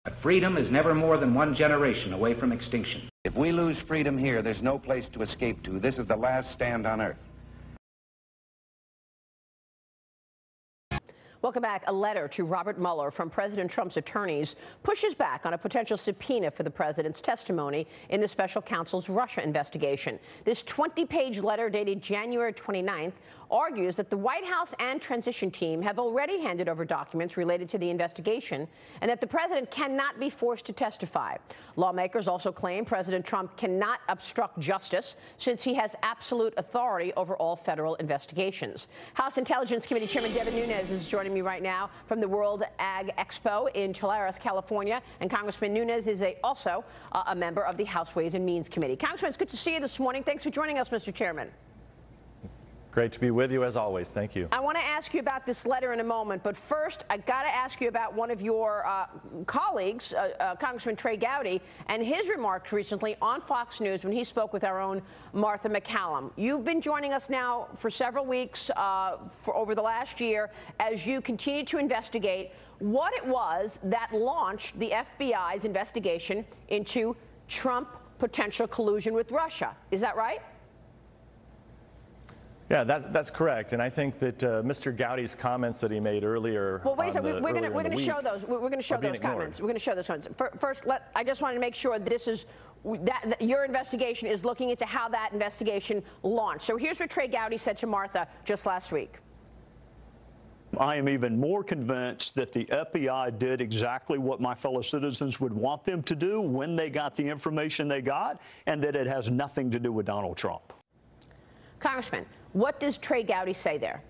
But freedom is never more than one generation away from extinction. If we lose freedom here, there's no place to escape to. This is the last stand on Earth. Welcome back. A letter to Robert Mueller from President Trump's attorneys pushes back on a potential subpoena for the president's testimony in the special counsel's Russia investigation. This 20-page letter dated January 29th argues that the White House and transition team have already handed over documents related to the investigation and that the president cannot be forced to testify. Lawmakers also claim President Trump cannot obstruct justice since he has absolute authority over all federal investigations. House Intelligence Committee Chairman Devin Nunes is joining me right now from the World Ag Expo in Tulares, California, and Congressman Nunes is also a member of the House Ways and Means Committee. Congressman, it's good to see you this morning. Thanks for joining us, Mr. Chairman. Great to be with you as always. Thank you. I want to ask you about this letter in a moment, but first I got to ask you about one of your colleagues, Congressman Trey Gowdy, and his remarks recently on Fox News when he spoke with our own Martha McCallum. You've been joining us now for several weeks for over the last year as you continue to investigate what it was that launched the FBI's investigation into Trump potential collusion with Russia. Is that right? Yeah, that's correct, and I think that Mr. Gowdy's comments that he made earlier. Well, wait a second. We're going to show those. We're going to show those comments. We're going to show those ones. First, I just wanted to make sure this is that your investigation is looking into how that investigation launched. So here's what Trey Gowdy said to Martha just last week. I am even more convinced that the FBI did exactly what my fellow citizens would want them to do when they got the information they got, and that it has nothing to do with Donald Trump. Congressman, what does Trey Gowdy say there?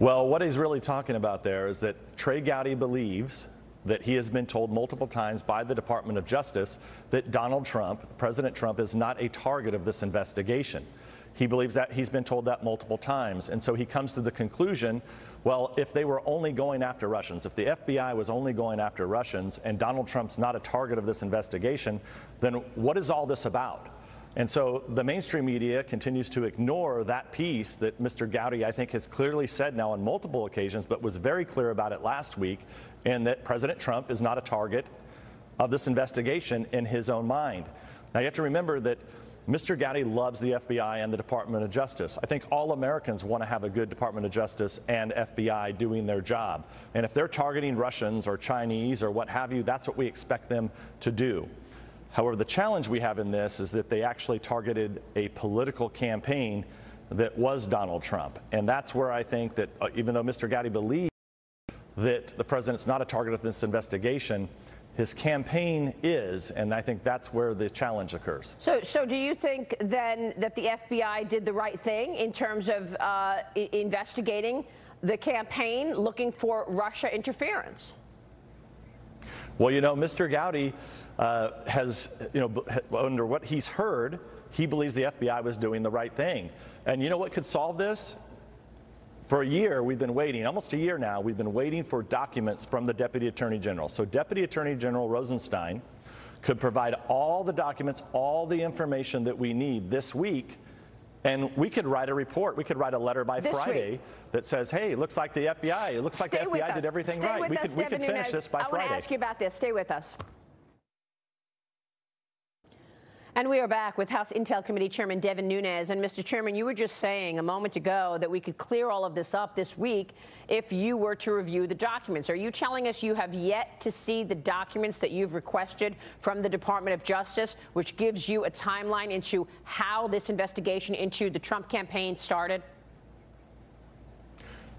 Well, what he's really talking about there is that Trey Gowdy believes that he has been told multiple times by the Department of Justice that Donald Trump, President Trump, is not a target of this investigation. He believes that he's been told that multiple times. And so he comes to the conclusion, well, if they were only going after Russians, if the FBI was only going after Russians and Donald Trump's not a target of this investigation, then what is all this about? And so the mainstream media continues to ignore that piece that Mr. Gowdy, I think, has clearly said now on multiple occasions, but was very clear about it last week, and that President Trump is not a target of this investigation in his own mind. Now, you have to remember that Mr. Gowdy loves the FBI and the Department of Justice. I think all Americans want to have a good Department of Justice and FBI doing their job. And if they're targeting Russians or Chinese or what have you, that's what we expect them to do. However, the challenge we have in this is that they actually targeted a political campaign that was Donald Trump. And that's where I think that even though Mr. Gowdy believes that the president's not a target of this investigation, his campaign is, and I think that's where the challenge occurs. So do you think then that the FBI did the right thing in terms of investigating the campaign, looking for Russia interference? Well, you know, Mr. Gowdy has, under what he's heard, he believes the FBI was doing the right thing. And you know what could solve this? For a year, we've been waiting, almost a year now, we've been waiting for documents from the Deputy Attorney General. So Deputy Attorney General Rosenstein could provide all the documents, all the information that we need this week, and we could write a report. We could write a letter by Friday that says, hey, it looks like the FBI, it looks like the FBI did everything right. We could finish this by Friday. I want to ask you about this. Stay with us. And we are back with House Intel Committee Chairman Devin Nunes. And Mr. Chairman, you were just saying a moment ago that we could clear all of this up this week if you were to review the documents. Are you telling us you have yet to see the documents that you've requested from the Department of Justice, which gives you a timeline into how this investigation into the Trump campaign started?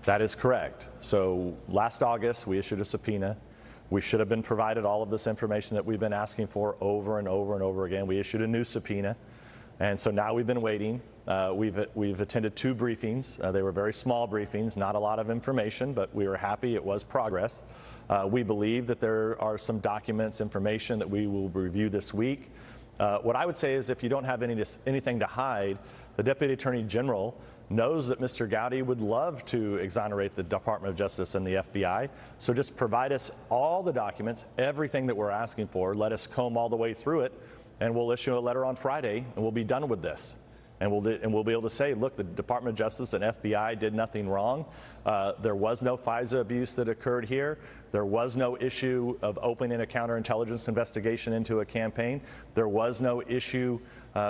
That is correct. So last August, we issued a subpoena. We should have been provided all of this information that we've been asking for over and over and over again. We issued a new subpoena, and so now we've been waiting. We've attended 2 briefings. They were very small briefings, not a lot of information, but we were happy it was progress. We believe that there are some documents, information that we will review this week. What I would say is if you don't have anything to hide, the Deputy Attorney General knows that Mr. Gowdy would love to exonerate the Department of Justice and the FBI. So just provide us all the documents, everything that we're asking for. Let us comb all the way through it, and we'll issue a letter on Friday, and we'll be done with this. and we'll be able to say, look, the Department of Justice and FBI did nothing wrong. There was no FISA abuse that occurred here. There was no issue of opening a counterintelligence investigation into a campaign. There was no issue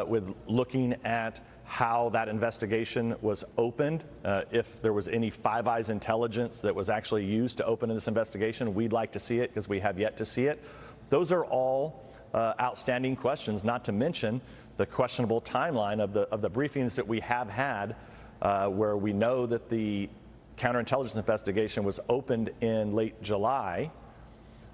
with looking at how that investigation was opened. If there was any Five Eyes intelligence that was actually used to open this investigation, we'd like to see it because we have yet to see it. Those are all outstanding questions, not to mention the questionable timeline of the briefings that we have had, where we know that the counterintelligence investigation was opened in late July.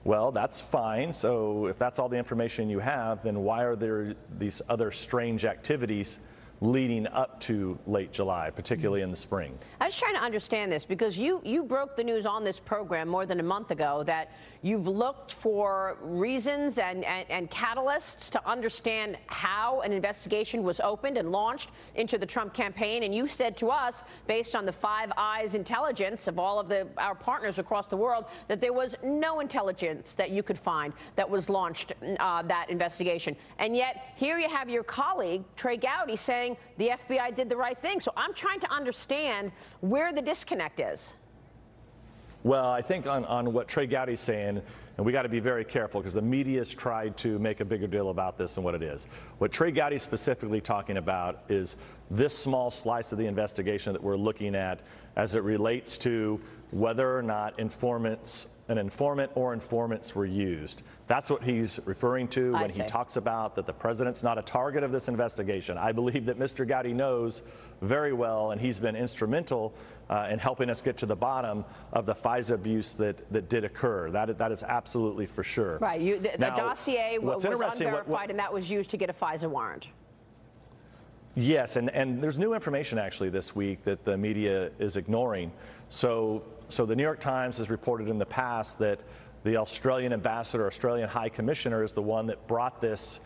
Well, that's fine. So if that's all the information you have, then why are there these other strange activities leading up to late July, particularly in the spring? I was trying to understand this because you broke the news on this program more than a month ago that you've looked for reasons and catalysts to understand how an investigation was opened and launched into the Trump campaign. And you said to us, based on the Five Eyes intelligence of all of our partners across the world, that there was no intelligence that you could find that was launched that investigation. And yet here you have your colleague, Trey Gowdy, saying the FBI did the right thing. So I'm trying to understand where the disconnect is. Well, I think on what Trey Gowdy's saying, and we got to be very careful because the media's tried to make a bigger deal about this than what it is. What Trey Gowdy's specifically talking about is this small slice of the investigation that we're looking at as it relates to whether or not an informant or informants were used. That's what he's referring to when he talks about that the president's not a target of this investigation. I believe that Mr. Gowdy knows very well, and he's been instrumental in helping us get to the bottom of the FISA abuse that did occur. That is absolutely for sure. Right. The dossier was unverified, and that was used to get a FISA warrant. Yes, and there's new information actually this week that the media is ignoring. So the New York Times has reported in the past that the Australian ambassador, Australian High Commissioner, is the one that brought this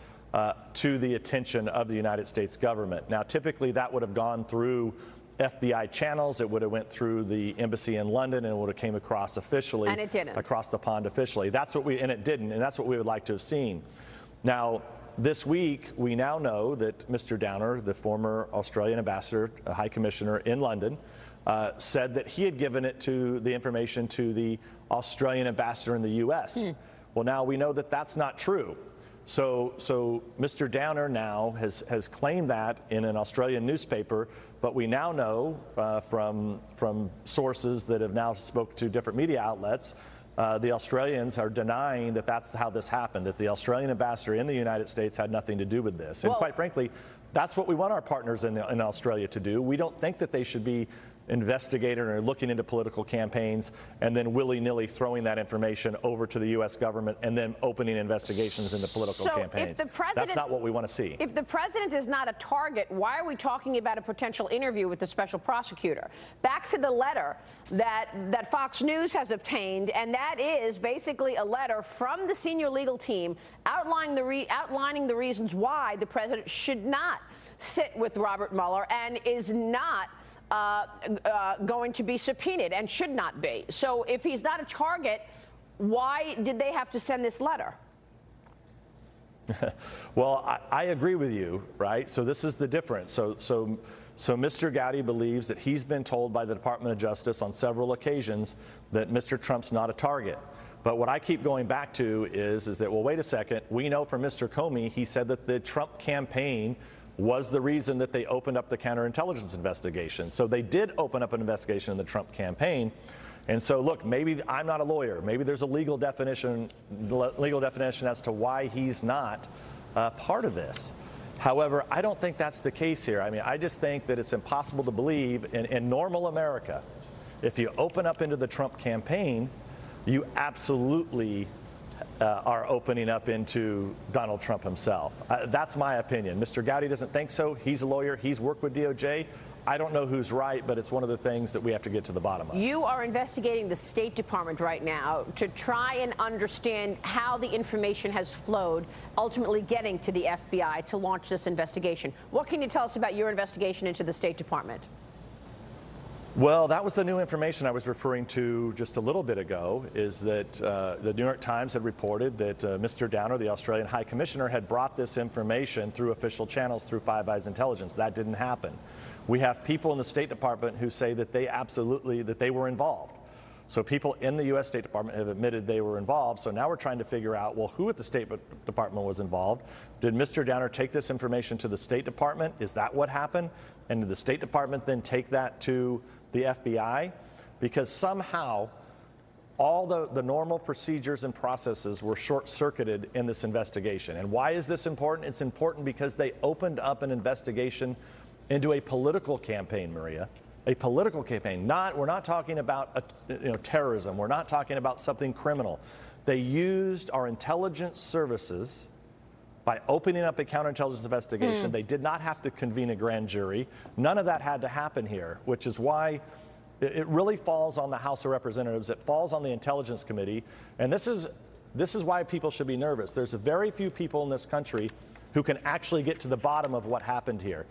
to the attention of the United States government. Now, typically that would have gone through FBI channels. It would have went through the embassy in London, and it would have came across officially. And it didn't. Across the pond officially. And it didn't, and that's what we would like to have seen. Now, this week, we now know that Mr. Downer, the former Australian ambassador, High Commissioner in London, said that he had given the information to the Australian ambassador in the U.S. Well, now we know that that's not true. So Mr. Downer now has claimed that in an Australian newspaper, but we now know from sources that have now spoke to different media outlets, the Australians are denying that that's how this happened, that the Australian ambassador in the United States had nothing to do with this. And quite frankly, that's what we want our partners in Australia to do. We don't think that they should be investigating or looking into political campaigns and then willy-nilly throwing that information over to the U.S. government and then opening investigations into political campaigns. That's not what we want to see. If the president is not a target, why are we talking about a potential interview with the special prosecutor? Back to the letter that Fox News has obtained, and that is basically a letter from the senior legal team outlining the reasons why the president should not sit with Robert Mueller and is not going to be subpoenaed and should not be. So if he's not a target, why did they have to send this letter? Well, I agree with you, right? So this is the difference. So Mr. Gowdy believes that he's been told by the Department of Justice on several occasions that Mr. Trump's not a target. But what I keep going back to is that, well, wait a second. We know from Mr. Comey, he said that the Trump campaign was the reason that they opened up the counterintelligence investigation. So they did open up an investigation in the Trump campaign. And so, look, maybe I'm not a lawyer. Maybe there's a legal definition as to why he's not part of this. However, I don't think that's the case here. I mean, I just think that it's impossible to believe in normal America, if you open up into the Trump campaign, you absolutely are opening up into Donald Trump himself. That's my opinion. Mr. Gowdy doesn't think so. He's a lawyer. He's worked with DOJ. I don't know who's right, but it's one of the things that we have to get to the bottom of. You are investigating the State Department right now to try and understand how the information has flowed, ultimately getting to the FBI to launch this investigation. What can you tell us about your investigation into the State Department? Well, that was the new information I was referring to just a little bit ago, is that the New York Times had reported that Mr. Downer, the Australian High Commissioner, had brought this information through official channels, through Five Eyes Intelligence. That didn't happen. We have people in the State Department who say that they were involved. So people in the U.S. State Department have admitted they were involved. So now we're trying to figure out, well, who at the State Department was involved? Did Mr. Downer take this information to the State Department? Is that what happened? And did the State Department then take that to the FBI? Because somehow all the normal procedures and processes were short-circuited in this investigation. And why is this important? It's important because they opened up an investigation into a political campaign, Maria. A political campaign. We're not talking about terrorism. We're not talking about something criminal. They used our intelligence services by opening up a counterintelligence investigation. They did not have to convene a grand jury. None of that had to happen here, which is why it really falls on the House of Representatives. It falls on the Intelligence Committee. And this is why people should be nervous. There's very few people in this country who can actually get to the bottom of what happened here.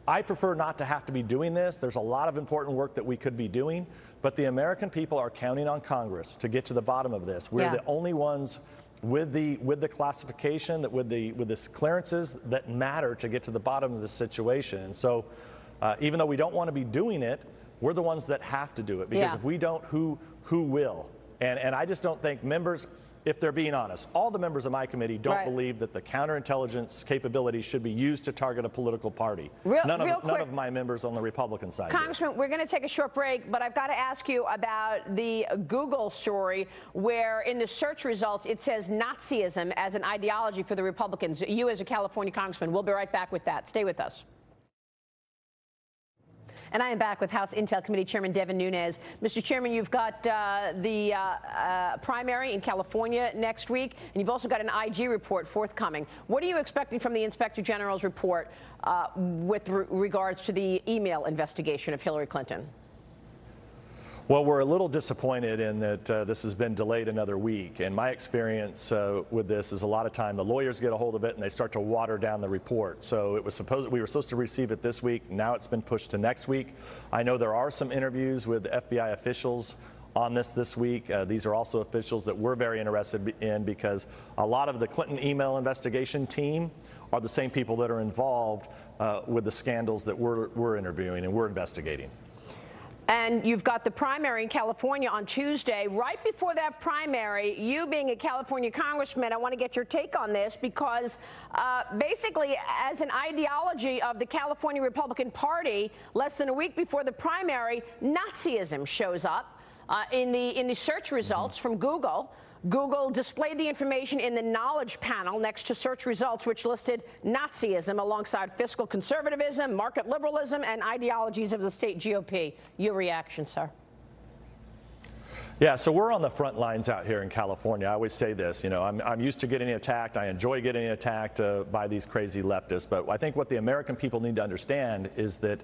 I prefer not to have to be doing this. There's a lot of important work that we could be doing, but the American people are counting on Congress to get to the bottom of this. We're the only ones with the classification, with the clearances that matter to get to the bottom of this situation. And so even though we don't want to be doing it, we're the ones that have to do it, because if we don't, who will? And I just don't think members, if they're being honest, all the members of my committee don't believe that the counterintelligence capabilities should be used to target a political party. None of my members on the Republican side. Congressman, we're going to take a short break, but I've got to ask you about the Google story where in the search results it says Nazism as an ideology for the Republicans. You as a California congressman, we'll be right back with that. Stay with us. And I am back with House Intel Committee Chairman Devin Nunes. Mr. Chairman, you've got the primary in California next week, and you've also got an IG report forthcoming. What are you expecting from the Inspector General's report with regards to the email investigation of Hillary Clinton? Well, we're a little disappointed in that this has been delayed another week. And my experience with this is a lot of time the lawyers get a hold of it and they start to water down the report. So we were supposed to receive it this week. Now it's been pushed to next week. I know there are some interviews with FBI officials on this week. These are also officials that we're very interested in, because a lot of the Clinton email investigation team are the same people that are involved with the scandals that we're interviewing and we're investigating. And you've got the primary in California on Tuesday. Right before that primary, you being a California congressman, I want to get your take on this, because basically as an ideology of the California Republican Party, less than a week before the primary, Nazism shows up in the search results from Google. Google displayed the information in the knowledge panel next to search results, which listed Nazism alongside fiscal conservatism, market liberalism, and ideologies of the state GOP. Your reaction, sir? Yeah, so we're on the front lines out here in California. I always say this, I'm used to getting attacked. I enjoy getting attacked by these crazy leftists. But I think what the American people need to understand is that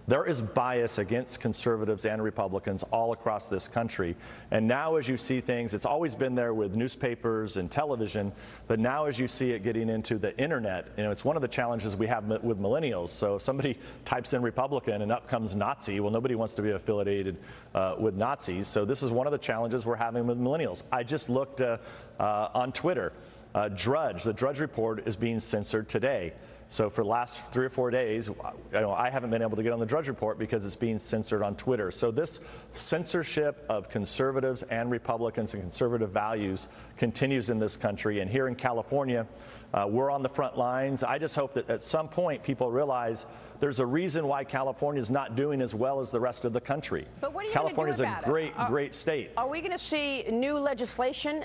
there is bias against conservatives and Republicans all across this country. And now as you see things, it's always been there with newspapers and television, but now as you see it getting into the internet, it's one of the challenges we have with millennials. So if somebody types in Republican and up comes Nazi, well, nobody wants to be affiliated with Nazis. So this is one of the challenges we're having with millennials. I just looked on Twitter. The Drudge Report is being censored today. So for the last 3 or 4 days, I haven't been able to get on the Drudge Report because it's being censored on Twitter. So this censorship of conservatives and Republicans and conservative values continues in this country. And here in California, we're on the front lines. I just hope that at some point people realize there's a reason why California is not doing as well as the rest of the country. But what are you California is a great state. Are we going to see new legislation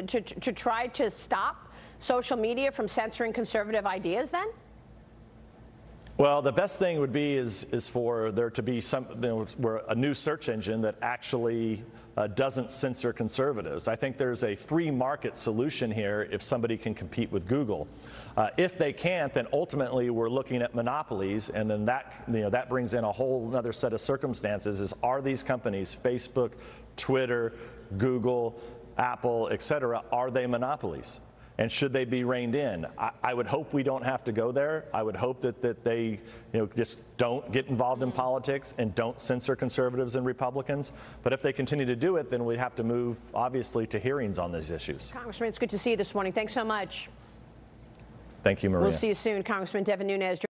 to try to stop social media from censoring conservative ideas then? Well, the best thing would be is for there to be a new search engine that actually doesn't censor conservatives. I think there's a free market solution here if somebody can compete with Google. If they can't, then ultimately we're looking at monopolies, and then that brings in a whole other set of circumstances. Are these companies, Facebook, Twitter, Google, Apple, etc., are they monopolies? And should they be reined in? I would hope we don't have to go there. I would hope that they just don't get involved in politics and don't censor conservatives and Republicans. But if they continue to do it, then we have to move, obviously, to hearings on these issues. Congressman, it's good to see you this morning. Thanks so much. Thank you, Maria. We'll see you soon. Congressman Devin Nunes.